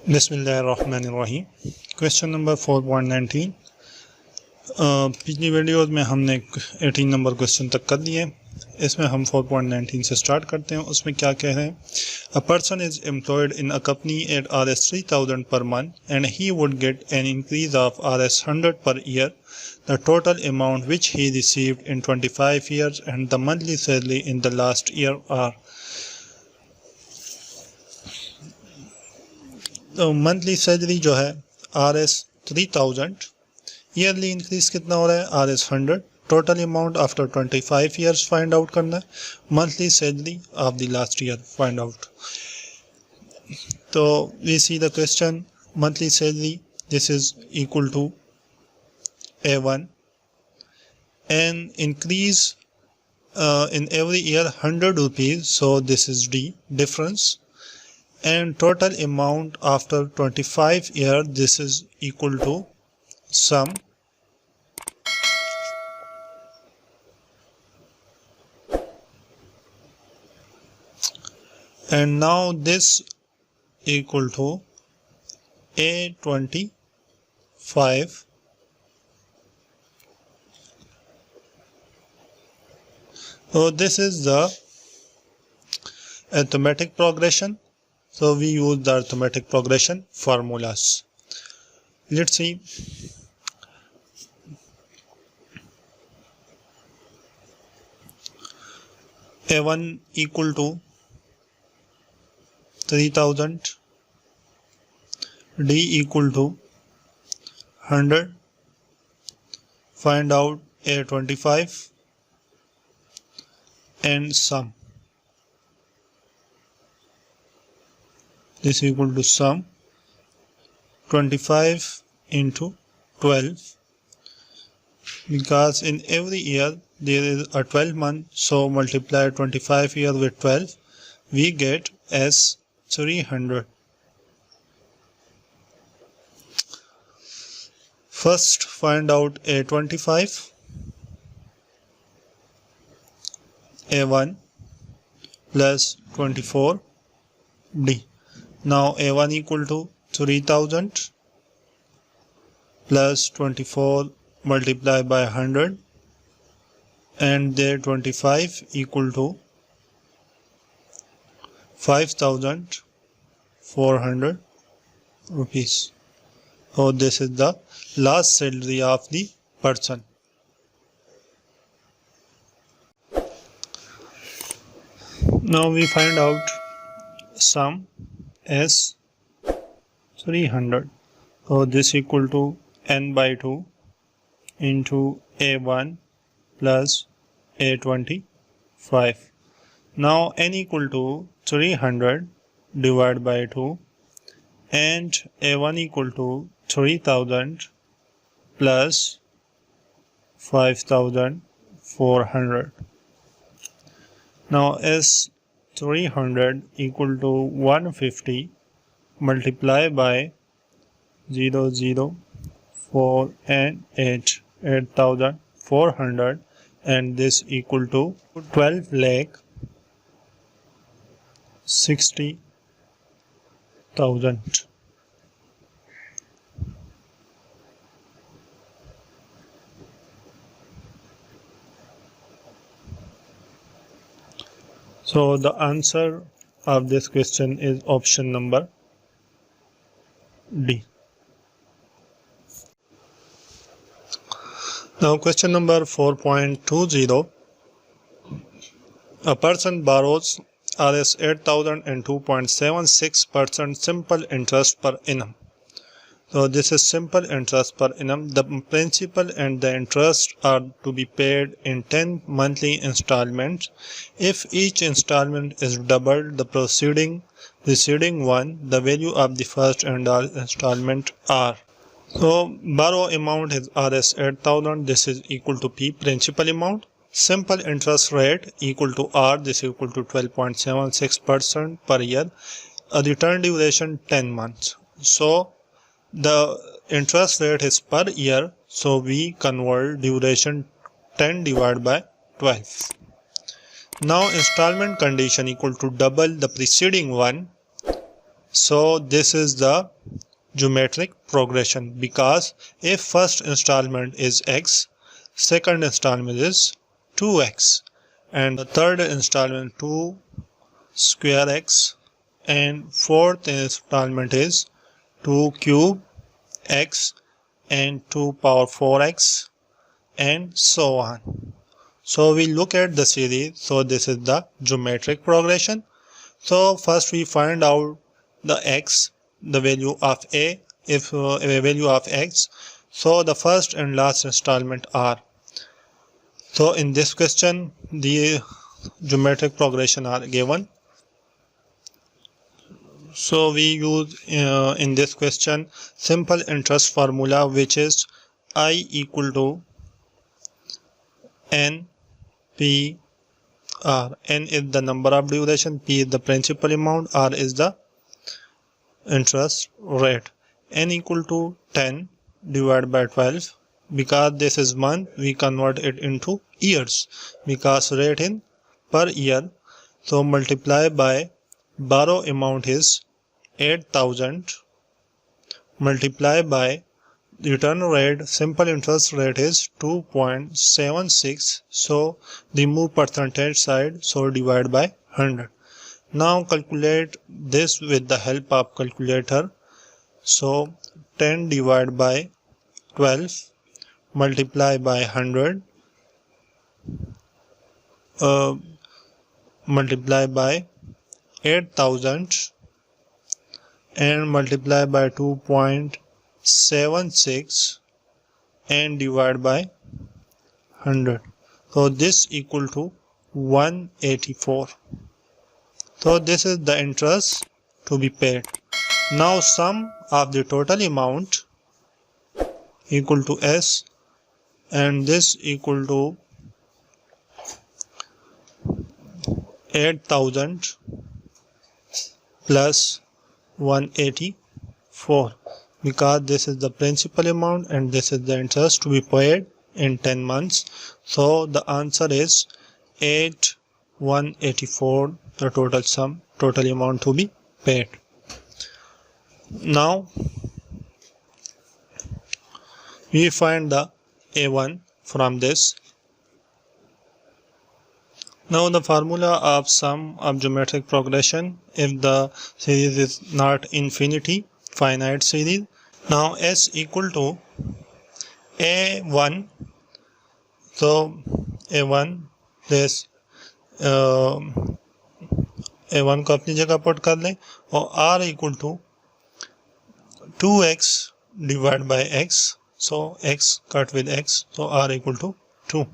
बिस्मिल्लाहिर्रहमानिर्रहीम। Question number 4.19। पिछली videos में हमने 18 नंबर क्वेश्चन तक कर लिए। इसमें हम 4.19 से स्टार्ट करते हैं। उसमें क्या कह रहे हैं? A person is employed in a company at Rs 3000 per month and he would get an increase of Rs 100 per year. The total amount which he received in 25 years and the monthly salary in the last year are. तो monthly salary जो है Rs 3000, yearly increase कितना हो रहा है Rs 100, total amount after 25 years find out करना है, monthly salary of the last year find out. तो we see the question, monthly salary this is equal to A1 and increase in every year 100 rupees, so this is D difference, and total amount after 25 years this is equal to sum, and now this equal to A25. So this is the arithmetic progression. So we use the arithmetic progression formulas. Let's see. A1 equal to 3000, D equal to 100, find out A25 and sum. This equal to sum 25 into 12, because in every year there is a 12 month, so multiply 25 year with 12, we get as 300. First find out A25. A1 plus 24 D. Now A1 equal to 3000 plus 24 multiplied by 100, and there 25 equal to 5400 rupees. So this is the last salary of the person. Now we find out sum as 300. So this equal to n by 2 into A1 plus A25. Now n equal to 300 divided by 2, and A1 equal to 3000 plus 5400. Now as 300 equal to 150 multiply by 0, 0, 4 and 8, 8400, and this equal to 12,60,000. So the answer of this question is option number D. Now question number 4.20. A person borrows Rs 8000 and 2.76% simple interest per annum. So this is simple interest per annum. The principal and the interest are to be paid in 10 monthly installments. If each installment is double the preceding one, the value of the first and all installment are. So borrow amount is Rs 8000. This is equal to P, principal amount. Simple interest rate equal to R. This is equal to 12.76% per year. A return duration 10 months. So the interest rate is per year, so we convert duration 10 divided by 12. Now installment condition equal to double the preceding one. So this is the geometric progression, because if first installment is x, second installment is 2x, and the third installment 2 square x, and fourth installment is 2 cube x and 2 power 4x, and so on. So we look at the series. So this is the geometric progression. So first we find out the x, the value of a, if a value of x. So the first and last installment are. So in this question the geometric progression are given. So we use in this question simple interest formula, which is I equal to n p r. N is the number of duration, p is the principal amount, r is the interest rate. N equal to 10 divided by 12. Because this is month, we convert it into years, because rate in per year. So multiply by borrow amount is 8,000, multiply by return rate, simple interest rate is 2.76. so remove percentage side, so divide by 100. Now calculate this with the help of calculator. So 10 divided by 12 multiply by 100 multiply by 8,000 and multiply by 2.76 and divide by 100. So this equal to 184. So this is the interest to be paid. Now sum of the total amount equal to S, and this equal to 8,000 plus 184, because this is the principal amount and this is the interest to be paid in 10 months. So the answer is 184, the total sum, total amount to be paid. Now we find the A1 from this. Now the formula of sum of geometric progression, if the series is not infinity, finite series. Now S equal to A1. So A1 this A1 को अपनी जगह put कर लें, और R equal to 2x divided by x. So x cut with x, so R equal to 2.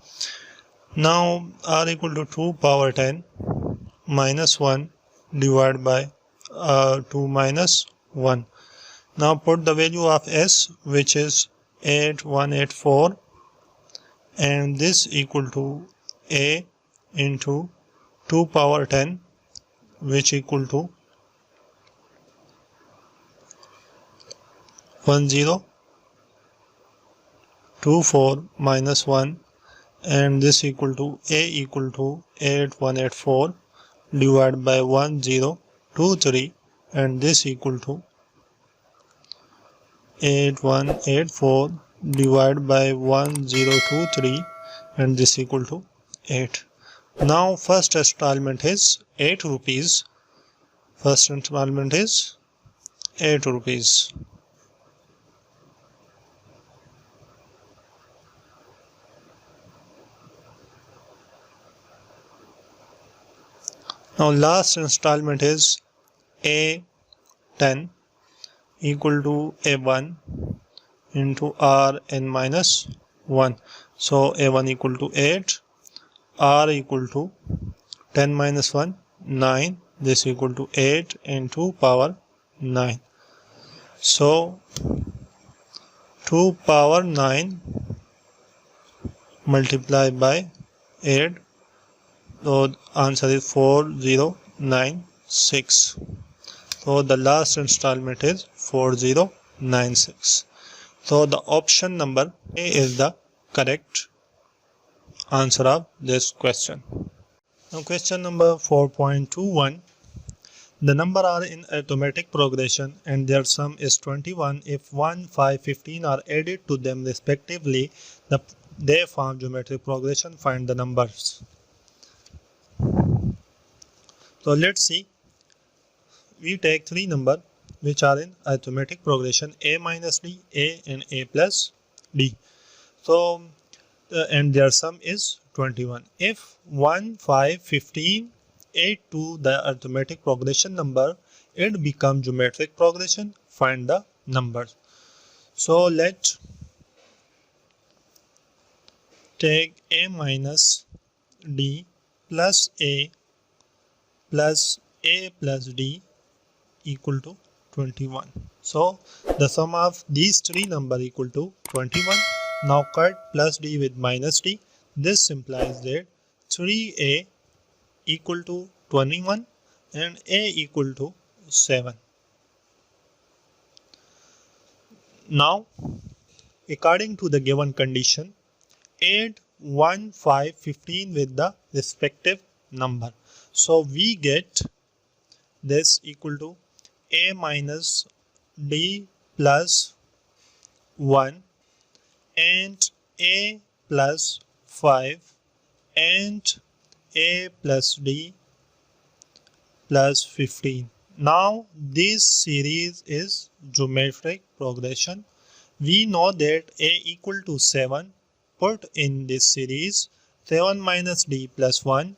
Now R equal to 2 power 10 minus 1 divided by 2 minus 1. Now put the value of S, which is 8184, and this equal to A into 2 power 10, which equal to 1024 minus 1, and this equal to A equal to 8184 divided by 1023, and this equal to 8184 divided by 1023, and this equal to 8. Now first installment is 8 rupees. First installment is 8 rupees. Now last installment is A10 equal to A1 into Rn minus 1. So A1 equal to 8, R equal to 10 minus 1, 9. This equal to 8 into power 9. So 2 power 9 multiplied by 8. So answer is 4096. So the last installment is 4096. So the option number A is the correct answer of this question. Now question number 4.21. The number are in arithmetic progression and their sum is 21. If 1, 5, 15 are added to them respectively, they form geometric progression. Find the numbers. So let's see. We take three numbers which are in arithmetic progression: a minus d, a, and a plus d. So and their sum is 21. If 1, 5, 15 add to the arithmetic progression number, it becomes geometric progression. Find the numbers. So let's take a minus d plus a plus d equal to 21. So the sum of these three numbers equal to 21. Now cut plus d with minus d. This implies that 3a equal to 21 and a equal to 7. Now, according to the given condition, add 1, 5, 15 with the respective number. So we get this equal to a minus d plus 1 and a plus 5 and a plus d plus 15. Now this series is geometric progression. We know that a equal to 7. Put in this series 7 minus d plus 1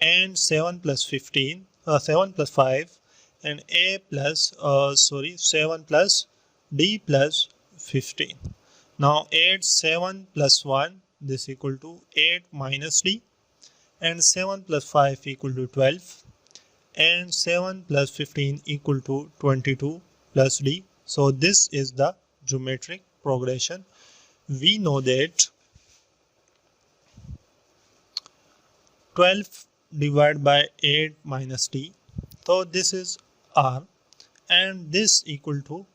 and 7 plus 15, 7 plus 5 and a plus 7 plus d plus 15. Now add 7 plus 1, this equal to 8 minus d, and 7 plus 5 equal to 12, and 7 plus 15 equal to 22 plus d. So this is the geometric progression. We know that 12 divided by 8 minus d, so this is r, and this equal to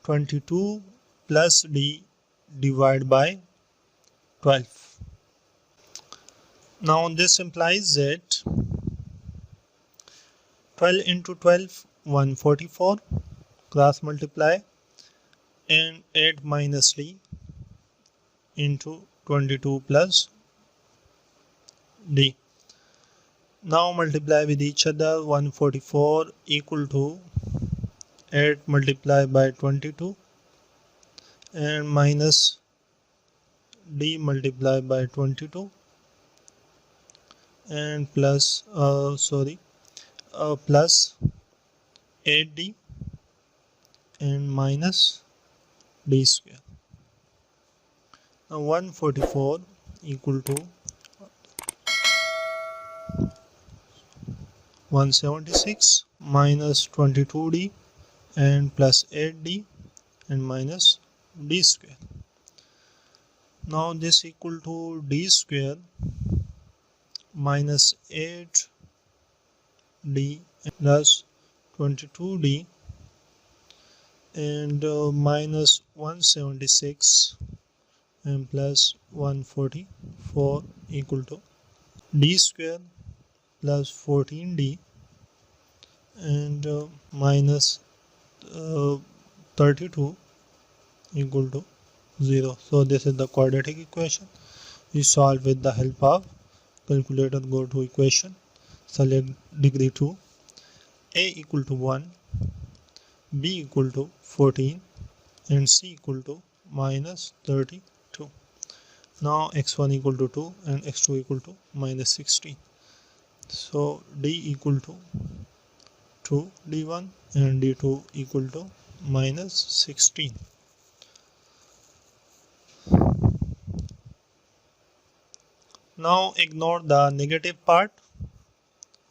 22 plus d divided by 12. Now this implies that 12 into 12, 144, cross multiply, and 8 minus d into 22 plus d. Now multiply with each other. 144 equal to 8 multiplied by 22 and minus d multiplied by 22 and plus plus 8d and minus d square. Now 144 equal to 176 minus 22d and plus 8d and minus d square. Now this equal to d square minus 8d plus 22d and minus 176 and plus 144 equal to d square plus 14d and minus 32 equal to 0. So this is the quadratic equation. We solve with the help of calculator. Go to equation, select degree 2, a equal to 1, b equal to 14 and c equal to minus 32. Now x1 equal to 2 and x2 equal to minus 16. So d equal to 2 d1 and d2 equal to minus 16. Now ignore the negative part.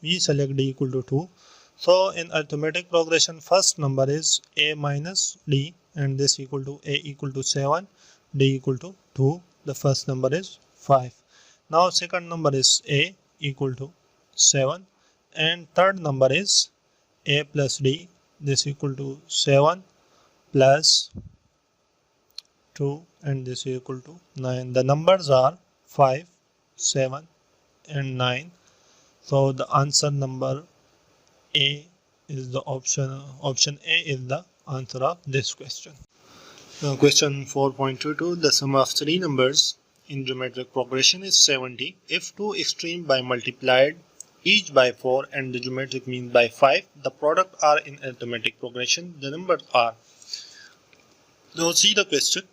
We select d equal to 2. So in arithmetic progression, first number is a minus d and this equal to a equal to 7, d equal to 2. The first number is 5. Now second number is a equal to 7 and third number is a plus d, this equal to 7 plus 2 and this equal to 9. The numbers are 5, 7 and 9. So the answer number A is the option A is the answer of this question. Question 4.22. The sum of three numbers in geometric progression is 70 if two extremes by multiplied each by 4 and the geometric mean by 5. The product are in arithmetic progression. The numbers are. Now see the question.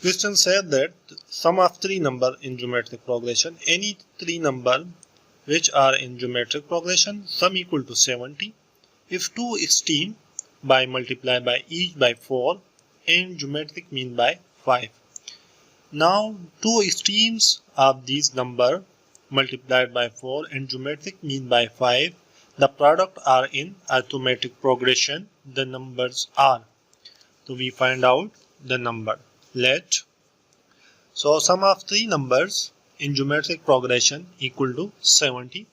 Question said that sum of three number in geometric progression. Any three number which are in geometric progression, sum equal to 70 if two extreme by multiply by each by 4 and geometric mean by 5. Now two extremes of these number multiplied by 4 and geometric mean by 5, the product are in arithmetic progression. The numbers are. So we find out the number. So sum of three numbers in geometric progression equal to 70.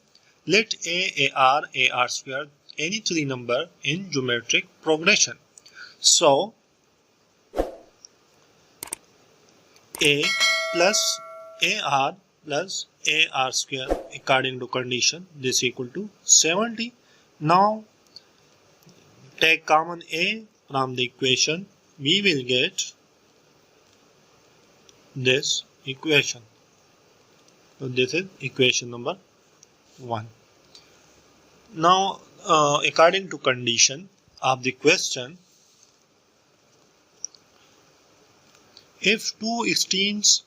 Let A, AR square any three number in geometric progression. So A plus AR plus AR square according to condition, this equal to 70. Now take common A from the equation, we will get this equation. So this is equation number 1. Now according to condition of the question, if two extremes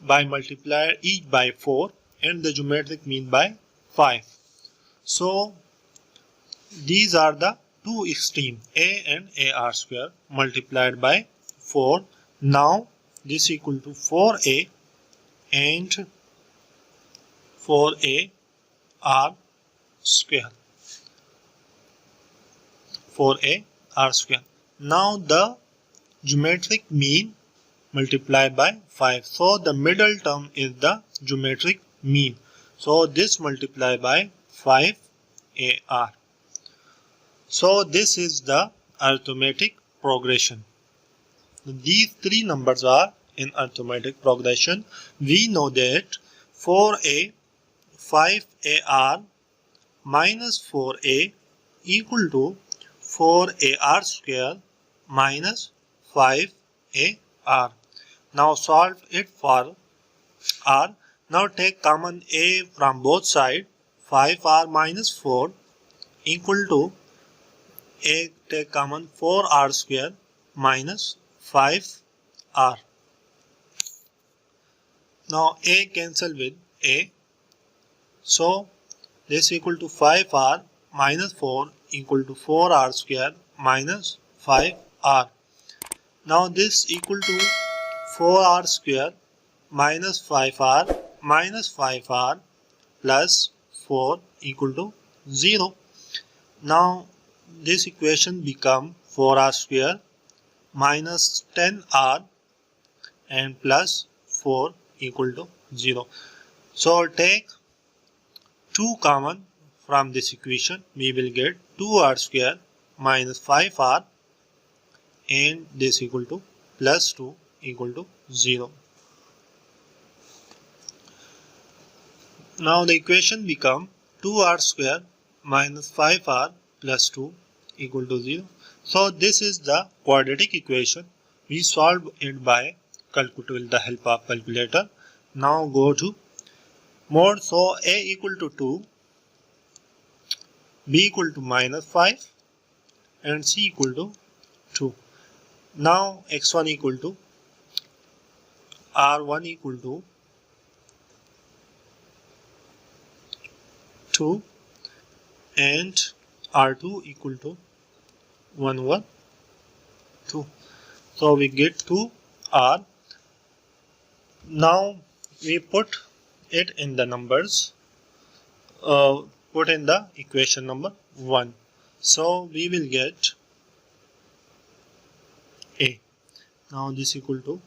by multiply each by 4 and the geometric mean by 5. So these are the two extreme A and AR square multiplied by 4. Now this equal to 4A and 4A R square. 4A R square. Now the geometric mean multiplied by 5. So the middle term is the geometric mean. So this multiplied by 5 AR. So this is the arithmetic progression. These three numbers are in arithmetic progression. We know that 4A 5AR minus 4A equal to 4AR square minus 5AR. Now solve it for R. Now take common A from both sides. 5R minus 4 equal to A, take common 4R square minus 5R. Now A cancel with A. So this equal to 5R minus 4 equal to 4R square minus 5R. Now this equal to 4R square minus 5R plus 4 equal to 0. Now this equation become 4R square minus 10R and plus 4 equal to 0. So take 2 common from this equation, we will get 2R square minus 5R and this equal to plus 2 equal to 0. Now the equation become 2R square minus 5R plus 2 equal to 0. So this is the quadratic equation. We solve it by with the help of calculator. Now go to mod. So A equal to 2, B equal to minus 5 and C equal to 2. Now x1 equal to R1 equal to 2 and R2 equal to 1 over 2. So we get 2R. Now we put it in the numbers, put in the equation number 1. So we will get A. Now this equal to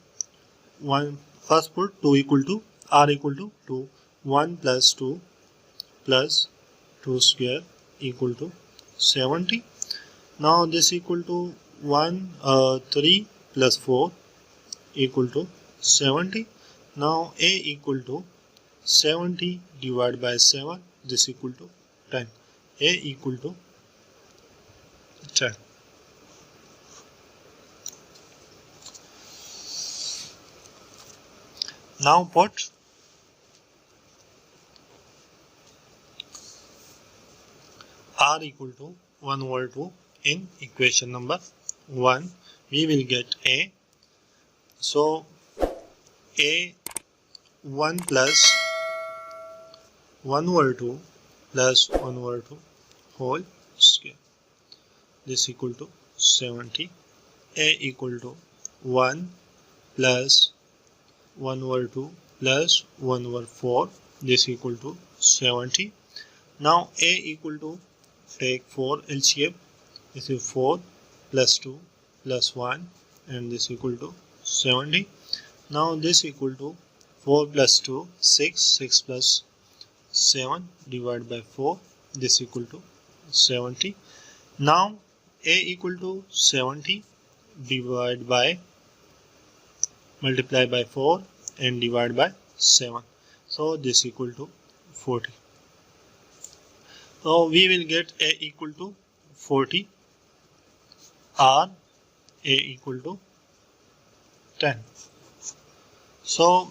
1. First put 2 equal to R equal to 2. 1 plus 2 plus 2 square equal to 70. Now this equal to 3 plus 4 equal to 70. Now A equal to 70 divided by 7, this equal to 10. A equal to 10. Now put r equal to 1 over 2 in equation number 1. We will get a. So a 1 plus 1 over 2 plus 1 over 2 whole square. This equal to 70. A equal to 1 plus 1 over 2 plus 1 over 4. This equal to 70. Now a equal to, take 4 LCM. This is 4 plus 2 plus 1 and this equal to 70. Now this equal to 4 plus 2 6, 6 plus 7 divided by 4. This equal to 70. Now a equal to 70 divided by multiply by 4 and divide by 7. So this equal to 40. So we will get a equal to 40 or a equal to 10. So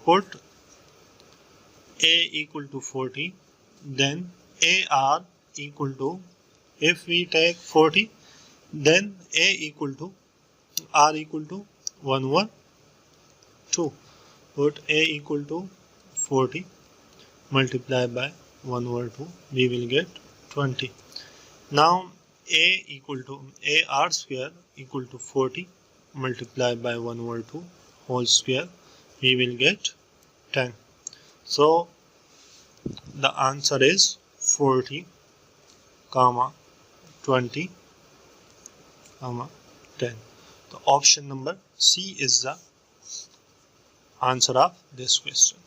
put a equal to 40, then ar equal to, if we take 40, then a equal to r equal to 1 over 2. Put a equal to 40 multiply by 1 over 2, we will get 20. Now a equal to ar square equal to 40 multiply by 1 over 2 whole square, we will get 10. So the answer is 40, 20, 10. The option number C is the answer of this question.